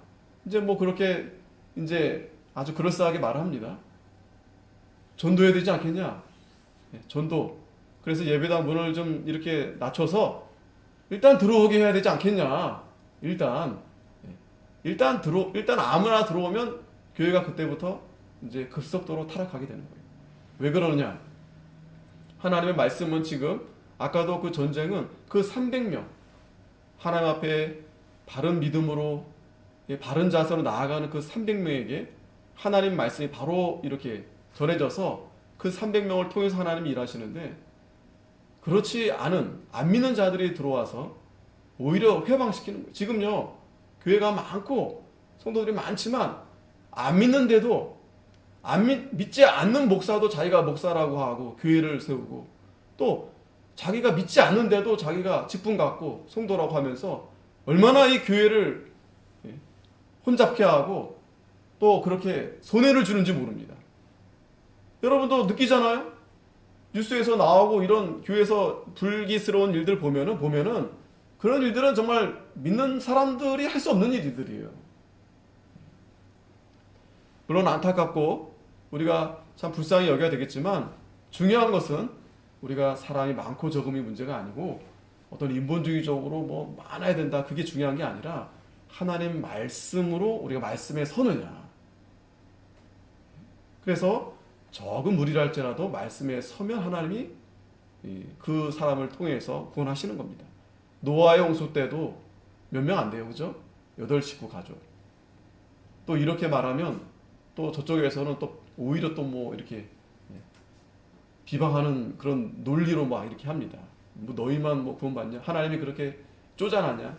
이제 뭐 그렇게 이제 아주 그럴싸하게 말합니다. 전도해야 되지 않겠냐? 전도. 그래서 예배당 문을 좀 이렇게 낮춰서 일단 들어오게 해야 되지 않겠냐? 일단 아무나 들어오면 교회가 그때부터 이제 급속도로 타락하게 되는 거예요. 왜 그러느냐? 하나님의 말씀은 지금 아까도 그 전쟁은 그 300명 하나님 앞에 바른 믿음으로 바른 자세로 나아가는 그 300명에게 하나님 말씀이 바로 이렇게 전해져서 그 300명을 통해서 하나님이 일하시는데, 그렇지 않은 안 믿는 자들이 들어와서 오히려 회방시키는 거예요. 지금요 교회가 많고 성도들이 많지만 안 믿는데도 믿지 않는 목사도 자기가 목사라고 하고 교회를 세우고, 또 자기가 믿지 않는데도 자기가 직분 갖고 성도라고 하면서 얼마나 이 교회를 혼잡케 하고 또 그렇게 손해를 주는지 모릅니다. 여러분도 느끼잖아요? 뉴스에서 나오고 이런 교회에서 불기스러운 일들 보면은 그런 일들은 정말 믿는 사람들이 할 수 없는 일들이에요. 물론 안타깝고 우리가 참 불쌍히 여겨야 되겠지만, 중요한 것은 우리가 사람이 많고 적음이 문제가 아니고 어떤 인본주의적으로 뭐 많아야 된다, 그게 중요한 게 아니라 하나님 말씀으로 우리가 말씀에 서느냐. 그래서 적은 무리라 할지라도 말씀에 서면 하나님이 그 사람을 통해서 구원하시는 겁니다. 노아의 홍수 때도 몇 명 안 돼요, 그죠? 8식구 가족. 또 이렇게 말하면 또 저쪽에서는 또 오히려 또 뭐 이렇게 비방하는 그런 논리로 막 이렇게 합니다. 뭐 너희만 뭐 구원받냐? 하나님이 그렇게 쪼잔하냐?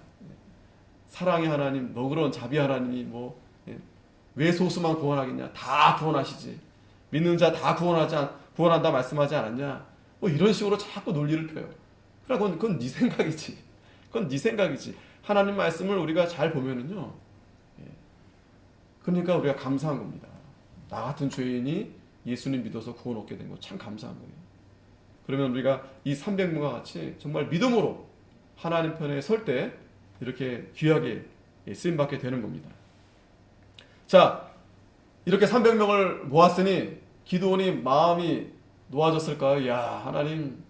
사랑의 하나님, 너그러운 자비 하나님이 뭐 왜 소수만 구원하겠냐? 다 구원하시지. 믿는 자 다 구원한다 말씀하지 않았냐? 뭐 이런 식으로 자꾸 논리를 펴요. 그러니까 그건 네 생각이지. 그건 네 생각이지. 하나님 말씀을 우리가 잘 보면은요. 그러니까 우리가 감사한 겁니다. 나 같은 죄인이 예수님 믿어서 구원 얻게 된 거 참 감사한 거예요. 그러면 우리가 이 300명과 같이 정말 믿음으로 하나님 편에 설 때 이렇게 귀하게 쓰임받게 되는 겁니다. 자, 이렇게 300명을 모았으니 기드온이 마음이 놓아졌을까요? 야, 하나님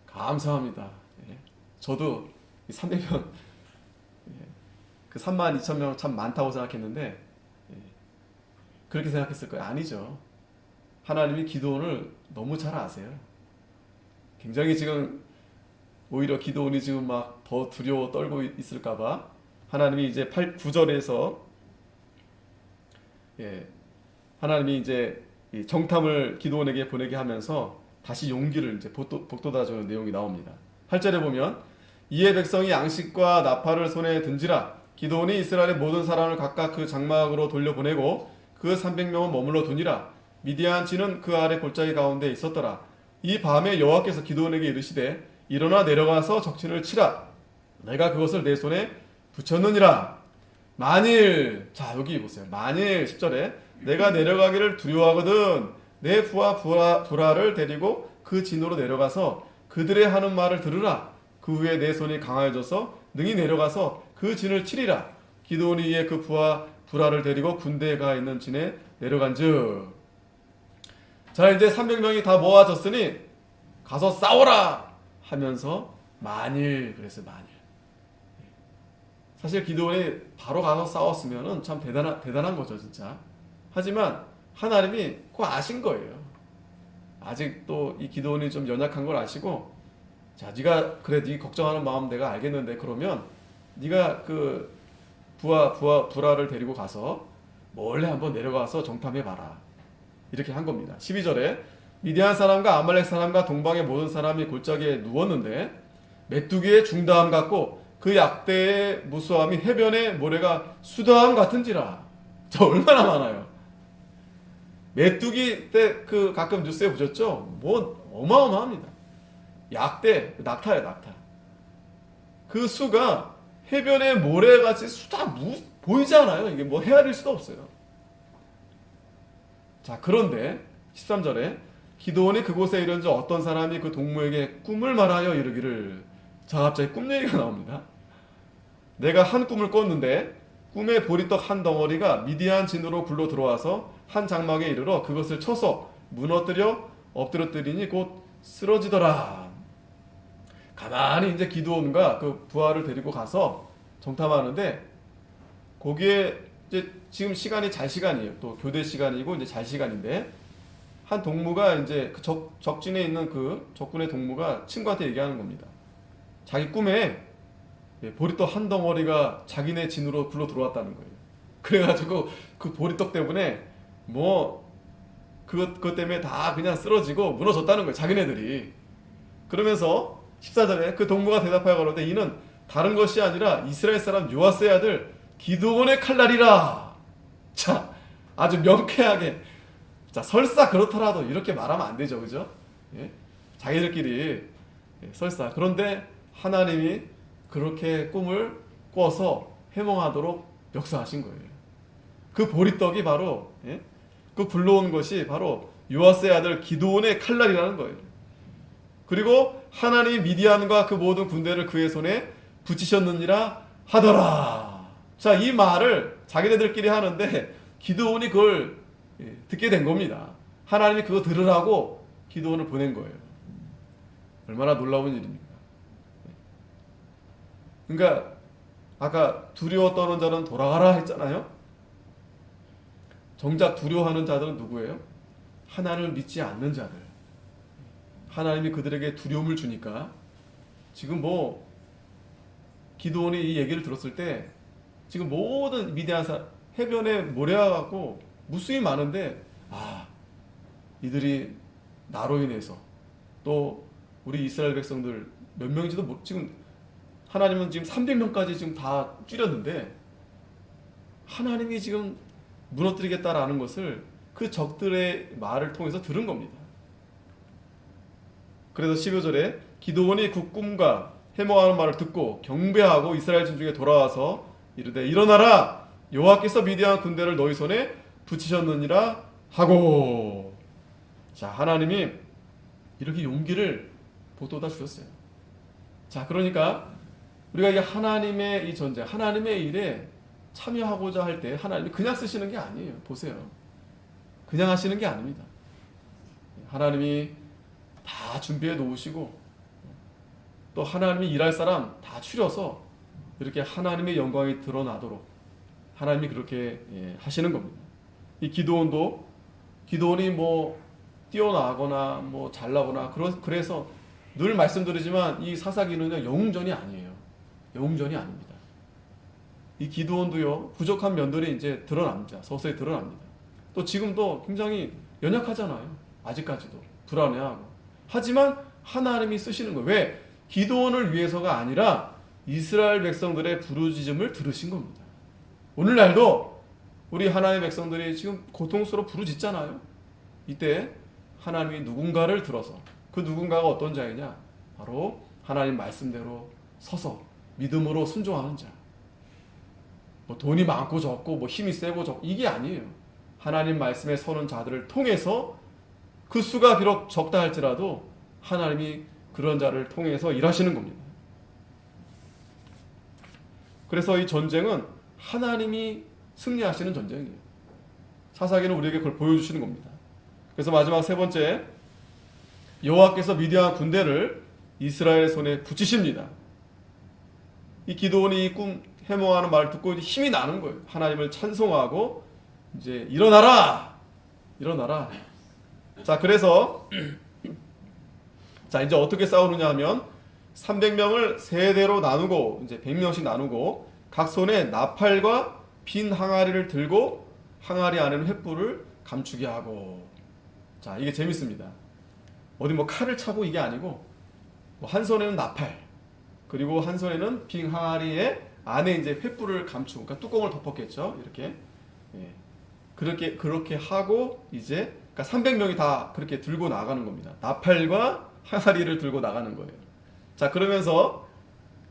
감사합니다. 저도 300명, 그 32,000명 참 많다고 생각했는데 그렇게 생각했을 거예요. 아니죠. 하나님이 기드온을 너무 잘 아세요. 굉장히 지금 오히려 기드온이 지금 막 더 두려워 떨고 있을까봐 하나님이 이제 9절에서 하나님이 이제 정탐을 기드온에게 보내게 하면서 다시 용기를 이제 북돋아주는 내용이 나옵니다. 8절에 보면 이에 백성이 양식과 나팔을 손에 든지라 기드온이 이스라엘의 모든 사람을 각각 그 장막으로 돌려보내고 그 300명은 머물러 두니라. 미디안 진은 그 아래 골짜기 가운데 있었더라. 이 밤에 여호와께서 기드온에게 이르시되 일어나 내려가서 적진을 치라. 내가 그것을 내 손에 붙였느니라. 만일, 자 여기 보세요. 만일 10절에 내가 내려가기를 두려워하거든 내 부하 부라를 데리고 그 진으로 내려가서 그들의 하는 말을 들으라. 그 후에 내 손이 강하여져서 능히 내려가서 그 진을 치리라. 기드온이 이에 그 부하 부라를 데리고 군대가 있는 진에 내려간즉. 자, 이제 300명이 다 모아졌으니 가서 싸워라 하면서 만일, 그랬어요. 만일. 사실 기드온이 바로 가서 싸웠으면은 참 대단한 거죠, 진짜. 하지만 하나님이 그거 아신 거예요. 아직 또 이 기드온이 좀 연약한 걸 아시고, 자, 네가 그래, 네 걱정하는 마음 내가 알겠는데 그러면 네가 그 부라를 데리고 가서 몰래 한번 내려가서 정탐해봐라. 이렇게 한 겁니다. 12절에 미디안 사람과 아말렉 사람과 동방의 모든 사람이 골짜기에 누웠는데 메뚜기의 중다함 같고 그 약대의 무수함이 해변의 모래가 수다함 같은지라. 저 얼마나 많아요. 메뚜기 때 그 가끔 뉴스에 보셨죠? 뭐 어마어마합니다. 약대, 낙타예요, 낙타. 그 수가 해변의 모래같이 수다 보이지 않아요. 이게 뭐 헤아릴 수도 없어요. 자, 그런데 13절에 기드온이 그곳에 이른즉 어떤 사람이 그 동무에게 꿈을 말하여 이르기를. 자, 갑자기 꿈 얘기가 나옵니다. 내가 한 꿈을 꿨는데 꿈에 보리떡 한 덩어리가 미디안 진으로 굴러 들어와서 한 장막에 이르러 그것을 쳐서 무너뜨려 엎드려뜨리니 곧 쓰러지더라. 가만히 이제 기드온과 그 부하를 데리고 가서 정탐하는데 거기에 이제 지금 시간이 잘 시간이에요. 또 교대 시간이고 이제 잘 시간인데 한 동무가 이제 그 적진에 있는 그 적군의 동무가 친구한테 얘기하는 겁니다. 자기 꿈에 보리떡 한 덩어리가 자기네 진으로 굴러 들어왔다는 거예요. 그래가지고 그 보리떡 때문에 뭐 그것 때문에 다 그냥 쓰러지고 무너졌다는 거예요. 자기네들이. 그러면서 14절에 그 동무가 대답하여 가로되 이는 다른 것이 아니라 이스라엘 사람 요아스의 아들 기드온의 칼날이라. 자, 아주 명쾌하게. 자, 설사 그렇더라도 이렇게 말하면 안 되죠, 그죠? 예? 자기들끼리 설사. 그런데 하나님이 그렇게 꿈을 꿔서 해몽하도록 역사하신 거예요. 그 보리떡이 바로 그 불러온 것이 바로 요아스의 아들 기드온의 칼날이라는 거예요. 그리고 하나님이 미디안과 그 모든 군대를 그의 손에 붙이셨느니라 하더라. 자, 이 말을 자기네들끼리 하는데 기드온이 그걸 듣게 된 겁니다. 하나님이 그거 들으라고 기드온을 보낸 거예요. 얼마나 놀라운 일입니까? 그러니까 아까 두려워 떠는 자는 돌아가라 했잖아요. 정작 두려워하는 자들은 누구예요? 하나님을 믿지 않는 자들. 하나님이 그들에게 두려움을 주니까 지금 뭐 기드온이 이 얘기를 들었을 때 지금 모든 미디안 해변에 모여갖고 무수히 많은데 이들이 나로 인해서 또 우리 이스라엘 백성들 몇 명인지도 지금 하나님은 지금 300명까지 지금 다 줄였는데 하나님이 지금 무너뜨리겠다라는 것을 그 적들의 말을 통해서 들은 겁니다. 그래서 15절에 기드온이 그 꿈과 해몽하는 말을 듣고 경배하고 이스라엘 진 중에 돌아와서 이르되 일어나라 여호와께서 미디안 군대를 너희 손에 붙이셨느니라 하고. 자, 하나님이 이렇게 용기를 북돋아 주셨어요. 자, 그러니까 우리가 이 하나님의 이 전쟁, 하나님의 일에 참여하고자 할 때 하나님이 그냥 쓰시는 게 아니에요. 보세요. 그냥 하시는 게 아닙니다. 하나님이 다 준비해 놓으시고 또 하나님이 일할 사람 다 추려서 이렇게 하나님의 영광이 드러나도록 하나님이 그렇게 하시는 겁니다. 이 기드온이 뭐 뛰어나거나 뭐 잘나거나 그래서 늘 말씀드리지만 이 사사기는요 영웅전이 아니에요. 영웅전이 아닙니다. 이 기드온도요 부족한 면들이 이제 드러납니다. 서서히 드러납니다. 또 지금도 굉장히 연약하잖아요. 아직까지도 불안해하고. 하지만 하나님이 쓰시는 거예요. 왜? 기드온을 위해서가 아니라 이스라엘 백성들의 부르짖음을 들으신 겁니다. 오늘날도 우리 하나님의 백성들이 지금 고통스러워 부르짖잖아요. 이때 하나님이 누군가를 들어서 그 누군가가 어떤 자이냐? 바로 하나님 말씀대로 서서 믿음으로 순종하는 자. 뭐 돈이 많고 적고 뭐 힘이 세고 적고 이게 아니에요. 하나님 말씀에 서는 자들을 통해서 그 수가 비록 적다 할지라도 하나님이 그런 자를 통해서 일하시는 겁니다. 그래서 이 전쟁은 하나님이 승리하시는 전쟁이에요. 사사기는 우리에게 그걸 보여주시는 겁니다. 그래서 마지막 세 번째, 여호와께서 미디안 군대를 이스라엘 손에 붙이십니다. 이 기드온이 이 꿈 해몽하는 말을 듣고 힘이 나는 거예요. 하나님을 찬송하고 이제 일어나라. 자, 그래서 자, 이제 어떻게 싸우느냐 하면 300명을 세 대로 나누고 이제 100명씩 나누고 각 손에 나팔과 빈 항아리를 들고 항아리 안에는 횃불을 감추게 하고. 자, 이게 재밌습니다. 어디 뭐 칼을 차고 이게 아니고 뭐 한 손에는 나팔 그리고 한 손에는 빈 항아리에 안에 이제 횃불을 감추고 그러니까 뚜껑을 덮었겠죠. 이렇게 그렇게 하고 이제 그러니까 300명이 다 그렇게 들고 나가는 겁니다. 나팔과 항아리를 들고 나가는 거예요. 자, 그러면서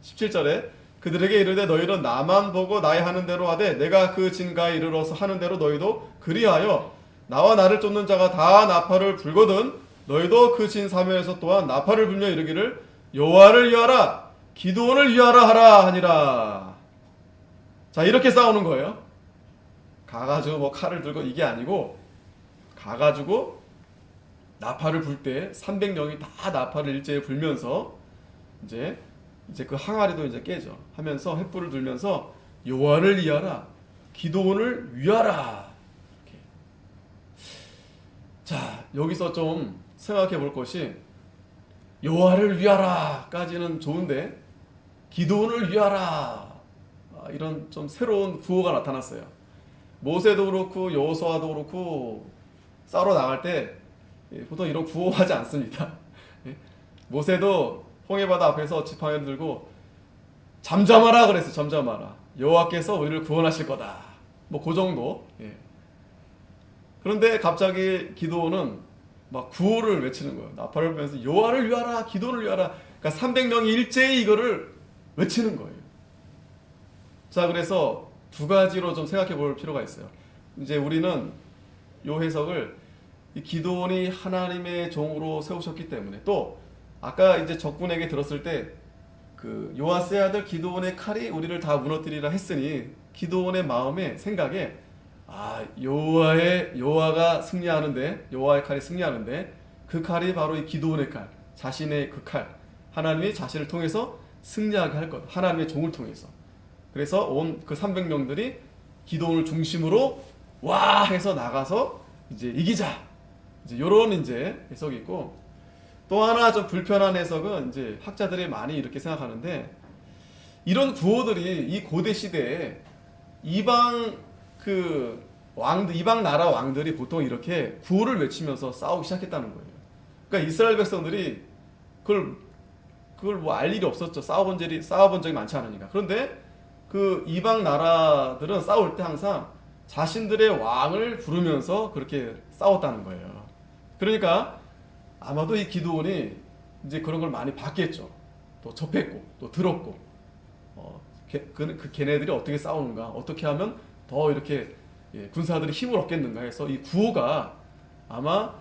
17절에 그들에게 이르되 너희는 나만 보고 나의 하는 대로 하되 내가 그 진가에 이르러서 하는 대로 너희도 그리하여 나와 나를 쫓는 자가 다 나팔을 불거든 너희도 그 진 사면에서 또한 나팔을 불며 이르기를 여호와를 위하라 기드온을 위하라 하라 하니라. 자, 이렇게 싸우는 거예요. 가가지고 뭐 칼을 들고 이게 아니고 가가지고 나팔을 불 때 300명이 다 나팔을 일제히 불면서 이제 그 항아리도 이제 깨져 하면서 횃불을 들면서 여호와를 위하라 기드온을 위하라. 이렇게. 자, 여기서 좀 생각해 볼 것이 여호와를 위하라까지는 좋은데 기드온을 위하라 이런 좀 새로운 구호가 나타났어요. 모세도 그렇고 여호수아도 그렇고 싸우러 나갈 때 보통 이런 구호하지 않습니다. 모세도 홍해바다 앞에서 지팡이를 들고 잠잠하라 그랬어. 잠잠하라. 여호와께서 우리를 구원하실 거다. 뭐 그 정도. 예. 그런데 갑자기 기드온은 막 구호를 외치는 거예요. 나팔을 불면서 여호와를 위하라, 기드온을 위하라. 그러니까 300명이 일제히 이거를 외치는 거예요. 자, 그래서 두 가지로 좀 생각해 볼 필요가 있어요. 이제 우리는 요 해석을 이 기드온이 하나님의 종으로 세우셨기 때문에, 또 아까 이제 적군에게 들었을 때 그 요아스의 아들 기드온의 칼이 우리를 다 무너뜨리라 했으니 기드온의 마음에 생각에 여호와가 승리하는데, 여호와의 칼이 승리하는데 그 칼이 바로 이 기드온의 칼, 자신의 그 칼, 하나님이 자신을 통해서 승리하게 할 것, 하나님의 종을 통해서. 그래서 온 그 300명들이 기드온을 중심으로 와 해서 나가서 이제 이기자, 이제 요런 이제 해석이 있고, 또 하나 좀 불편한 해석은 이제 학자들이 많이 이렇게 생각하는데, 이런 구호들이 이 고대 시대에 이방 나라 왕들이 보통 이렇게 구호를 외치면서 싸우기 시작했다는 거예요. 그러니까 이스라엘 백성들이 그걸 뭐 알 일이 없었죠. 싸워본 적이 많지 않으니까. 그런데 그 이방 나라들은 싸울 때 항상 자신들의 왕을 부르면서 그렇게 싸웠다는 거예요. 그러니까 아마도 이 기드온이 이제 그런 걸 많이 봤겠죠. 또 접했고 또 들었고, 걔네들이 어떻게 싸우는가, 어떻게 하면 더 이렇게 군사들이 힘을 얻겠는가 해서 이 구호가 아마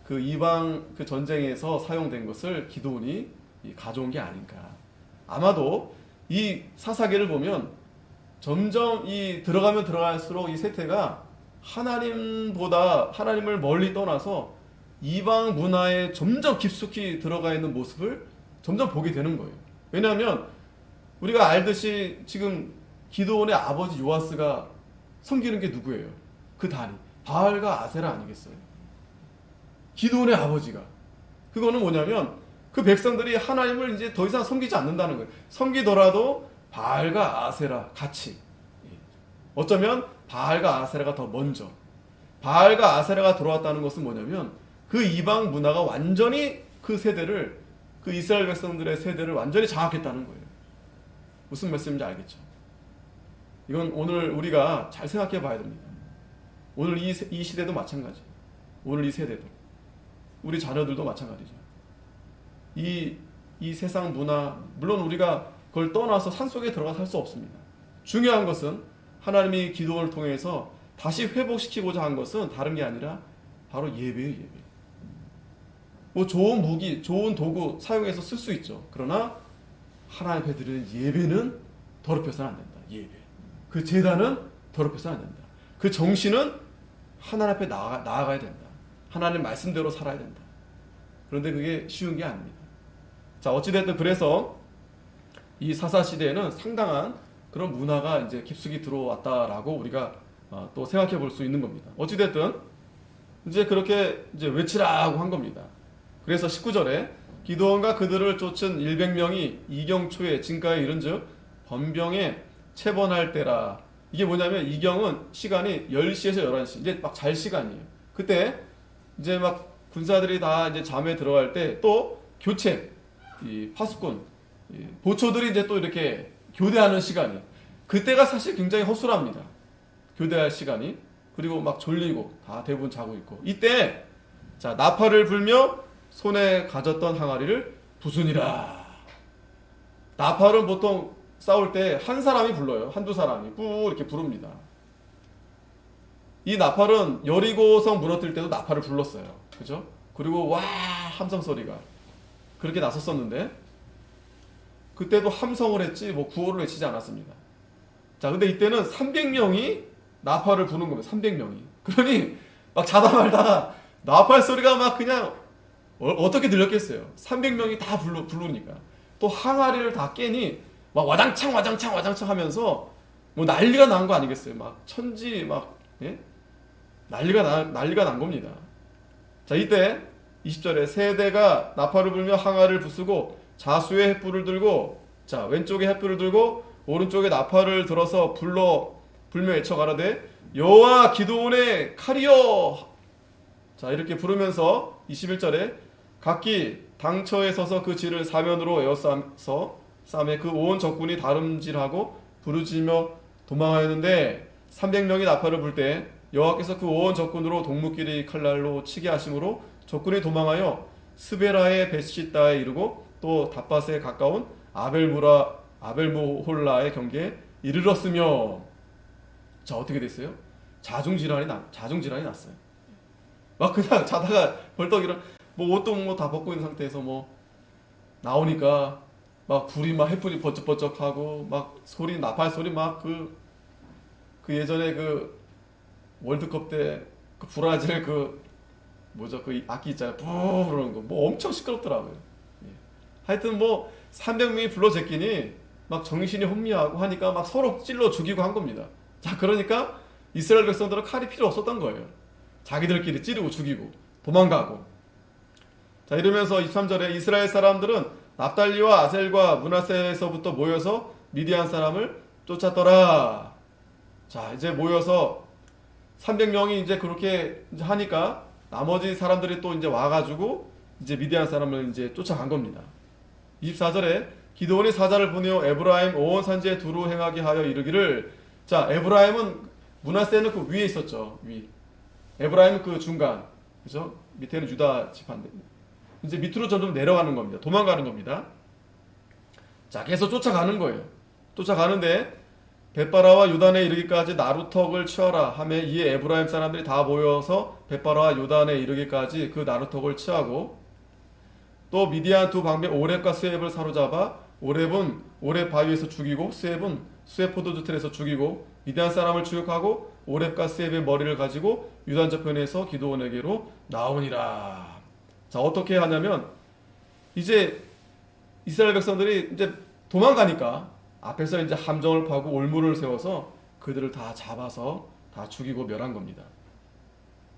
그 이방 그 전쟁에서 사용된 것을 기드온이 가져온 게 아닌가. 아마도 이 사사기를 보면 점점 들어가면 들어갈수록 이 세태가 하나님을 멀리 떠나서 이방 문화에 점점 깊숙이 들어가 있는 모습을 점점 보게 되는 거예요. 왜냐하면 우리가 알듯이 지금 기드온의 아버지 요아스가 섬기는 게 누구예요? 그 단이 바알과 아세라 아니겠어요? 기드온의 아버지가. 그거는 뭐냐면 그 백성들이 하나님을 이제 더 이상 섬기지 않는다는 거예요. 섬기더라도 바알과 아세라 같이. 어쩌면 바알과 아세라가 더 먼저. 바알과 아세라가 들어왔다는 것은 뭐냐면 그 이방 문화가 완전히 그 이스라엘 백성들의 세대를 완전히 장악했다는 거예요. 무슨 말씀인지 알겠죠? 이건 오늘 우리가 잘 생각해 봐야 됩니다. 오늘 이 시대도 마찬가지. 오늘 이 세대도. 우리 자녀들도 마찬가지죠. 이 세상 문화, 물론 우리가 그걸 떠나서 산속에 들어가 살 수 없습니다. 중요한 것은 하나님이 기도를 통해서 다시 회복시키고자 한 것은 다른 게 아니라 바로 예배예요, 예배. 뭐 좋은 무기, 좋은 도구 사용해서 쓸 수 있죠. 그러나 하나님 앞에 드리는 예배는 더럽혀서는 안 된다. 예배. 그 제단은 더럽혀서는 안 된다. 그 정신은 하나님 앞에 나아가야 된다. 하나님 말씀대로 살아야 된다. 그런데 그게 쉬운 게 아닙니다. 자, 어찌됐든 그래서 이 사사시대에는 상당한 그런 문화가 이제 깊숙이 들어왔다라고 우리가 또 생각해 볼 수 있는 겁니다. 어찌됐든 이제 그렇게 이제 외치라고 한 겁니다. 그래서 19절에 기드온과 그들을 쫓은 100명이 이경초에 진가에 이른즉 번병에 체번할 때라. 이게 뭐냐면 이경은 시간이 10시에서 11시. 이제 막 잘 시간이에요. 그때 이제 막 군사들이 다 이제 잠에 들어갈 때 또 교체, 이 파수꾼, 보초들이 이제 또 이렇게 교대하는 시간이. 그때가 사실 굉장히 허술합니다. 교대할 시간이. 그리고 막 졸리고 다 대부분 자고 있고. 이때 자, 나팔을 불며 손에 가졌던 항아리를 부수니라. 나팔은 보통 싸울 때 한 사람이 불러요. 한두 사람이 뿌 이렇게 부릅니다. 이 나팔은 여리고성 무너뜨릴 때도 나팔을 불렀어요. 그죠? 그리고 와 함성 소리가 그렇게 나섰었는데 그때도 함성을 했지 뭐 구호를 외치지 않았습니다. 자, 근데 이때는 300명이 나팔을 부는 겁니다. 300명이. 그러니 막 자다 말다가 나팔 소리가 막 그냥 어떻게 들렸겠어요. 300명이 다 부르니까. 또 항아리를 다 깨니 막 와장창 하면서 뭐 난리가 난 거 아니겠어요. 막 천지 막 난리가 난 겁니다. 자, 이때 20절에 세대가 나팔을 불며 항아리를 부수고 자수의 횃불을 들고, 자, 왼쪽에 횃불을 들고 오른쪽에 나팔을 들어서 불며 외쳐 가라되 여호와 기드온의 칼이여. 자, 이렇게 부르면서 21절에 각기 당처에 서서 그 질을 사면으로 에워싸서 싸매 그 온 적군이 다름질하고 부르짖며 도망하였는데 300명이 나팔을 불 때 여호와께서 그 온 적군으로 동무끼리 칼날로 치게 하심으로 적군이 도망하여 스베라의 베시다에 이르고 또 답밭에 가까운 아벨무홀라의 경계에 이르렀으며. 자, 어떻게 됐어요? 자중질환이 났어요. 막 그냥 자다가 벌떡 일어, 뭐 옷도 뭐 다 벗고 있는 상태에서 뭐 나오니까 막 불이 막 횃불이 번쩍번쩍하고 막 소리, 나팔 소리 막 그 예전에 그 월드컵 때 그 브라질 그 뭐죠, 그 악기 있잖아요, 뿌 그러는 거 뭐 엄청 시끄럽더라고요. 예. 하여튼 뭐 300명이 불러 제끼니 막 정신이 혼미하고 하니까 막 서로 찔러 죽이고 한 겁니다. 자, 그러니까 이스라엘 백성들은 칼이 필요 없었던 거예요. 자기들끼리 찌르고 죽이고 도망가고. 자, 이러면서 23절에 이스라엘 사람들은 납달리와 아셀과 므낫세에서부터 모여서 미디안 사람을 쫓았더라. 자, 이제 모여서 300명이 이제 그렇게 이제 하니까 나머지 사람들이 또 이제 와가지고 이제 미디안 사람을 이제 쫓아간 겁니다. 24절에 기드온이 사자를 보내어 에브라임 온 산지에 두루 행하게 하여 이르기를. 자, 에브라임은, 므낫세는 그 위에 있었죠. 위. 에브라임은 그 중간, 그죠? 밑에는 유다 지파인데 이제 밑으로 점점 내려가는 겁니다. 도망가는 겁니다. 자, 계속 쫓아가는 거예요. 쫓아가는데 벳바라와 요단에 이르기까지 나루턱을 취하라 하며 이에 에브라임 사람들이 다 모여서 벳바라와 요단에 이르기까지 그 나루턱을 취하고 또 미디안 두 방배 오렙과 스웹을 사로잡아 오렙은 오렙 바위에서 죽이고 스웹은 스웹 포도주 틀에서 죽이고 미디안 사람을 추격하고 오렙과 스웹의 머리를 가지고 유단 저편에서 기드온에게로 나오니라. 자, 어떻게 하냐면 이제 이스라엘 백성들이 이제 도망가니까 앞에서 이제 함정을 파고 올무를 세워서 그들을 다 잡아서 다 죽이고 멸한 겁니다.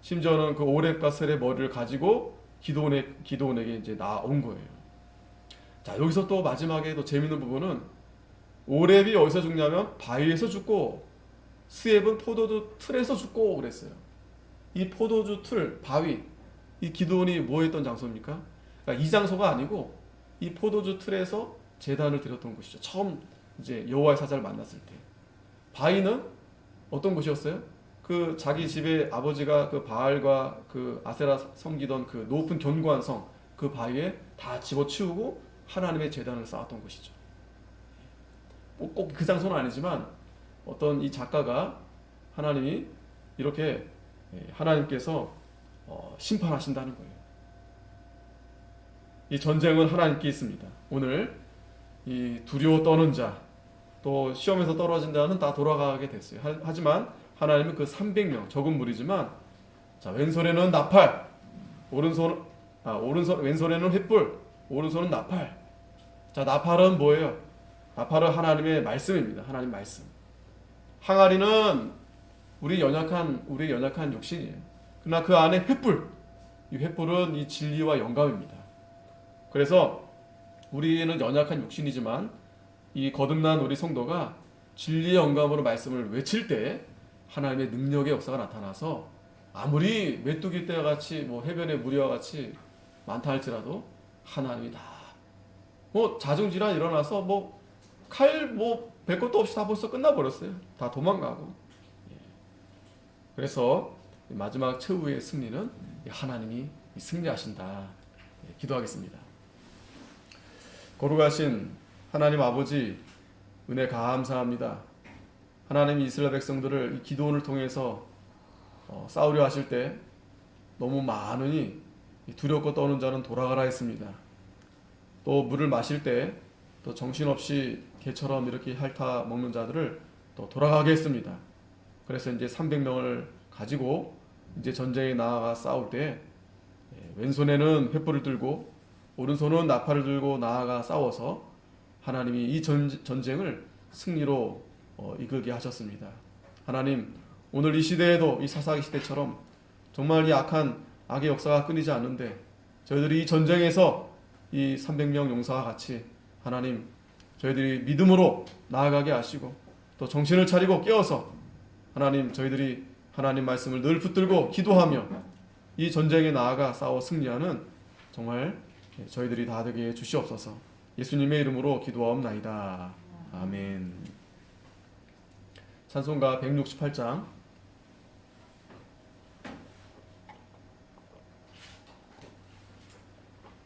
심지어는 그 오렙과 스웹의 머리를 가지고 기드온에게 이제 나온 거예요. 자, 여기서 또 마지막에 또 재밌는 부분은 오렙이 어디서 죽냐면 바위에서 죽고 스웹은 포도주 틀에서 죽고 그랬어요. 이 포도주 틀, 바위, 이 기드온이 뭐 했던 장소입니까? 그러니까 이 장소가 아니고 이 포도주 틀에서 제단을 드렸던 곳이죠. 처음 이제 여호와의 사자를 만났을 때. 바위는 어떤 곳이었어요? 그 자기 집에 아버지가 그 바알과 그 아세라 섬기던 그 높은 견고한 성, 그 바위에 다 집어치우고 하나님의 제단을 쌓았던 곳이죠. 꼭 그 장소는 아니지만 어떤 이 작가가 하나님이 이렇게 하나님께서 심판하신다는 거예요. 이 전쟁은 하나님께 있습니다. 오늘 이 두려워 떠는 자, 또 시험에서 떨어진 자는 다 돌아가게 됐어요. 하지만 하나님은 그 300명, 적은 무리지만, 자, 왼손에는 나팔, 왼손에는 횃불, 오른손은 나팔. 자, 나팔은 뭐예요? 나팔은 하나님의 말씀입니다. 하나님 말씀. 항아리는 우리 연약한 육신이에요. 그러나 그 안에 횃불, 이 횃불은 이 진리와 영감입니다. 그래서 우리는 연약한 육신이지만 이 거듭난 우리 성도가 진리의 영감으로 말씀을 외칠 때 하나님의 능력의 역사가 나타나서 아무리 메뚜기 떼와 같이 뭐 해변의 무리와 같이 많다 할지라도 하나님이 다 뭐 자중질환 일어나서 뭐 칼 뭐 별 것도 없이 다 벌써 끝나버렸어요. 다 도망가고. 그래서 마지막 최후의 승리는 하나님이 승리하신다. 기도하겠습니다. 거룩하신 하나님 아버지, 은혜 감사합니다. 하나님이 이스라엘 백성들을 이 기도원을 통해서 싸우려 하실 때 너무 많으니 두렵고 떠는 자는 돌아가라 했습니다. 또 물을 마실 때 또 정신없이 개처럼 이렇게 핥아 먹는 자들을 또 돌아가게 했습니다. 그래서 이제 300명을 가지고 이제 전쟁에 나아가 싸울 때 왼손에는 횃불을 들고 오른손은 나팔을 들고 나아가 싸워서 하나님이 이 전쟁을 승리로 이끌게 하셨습니다. 하나님, 오늘 이 시대에도 이 사사기 시대처럼 정말 이 악한 악의 역사가 끊이지 않는데 저희들이 이 전쟁에서 이 300명 용사와 같이 하나님, 저희들이 믿음으로 나아가게 하시고 또 정신을 차리고 깨어서 하나님, 저희들이 하나님 말씀을 늘 붙들고 기도하며 이 전쟁에 나아가 싸워 승리하는 정말 저희들이 다 되게 해 주시옵소서. 예수님의 이름으로 기도하옵나이다. 아멘. 찬송가 168장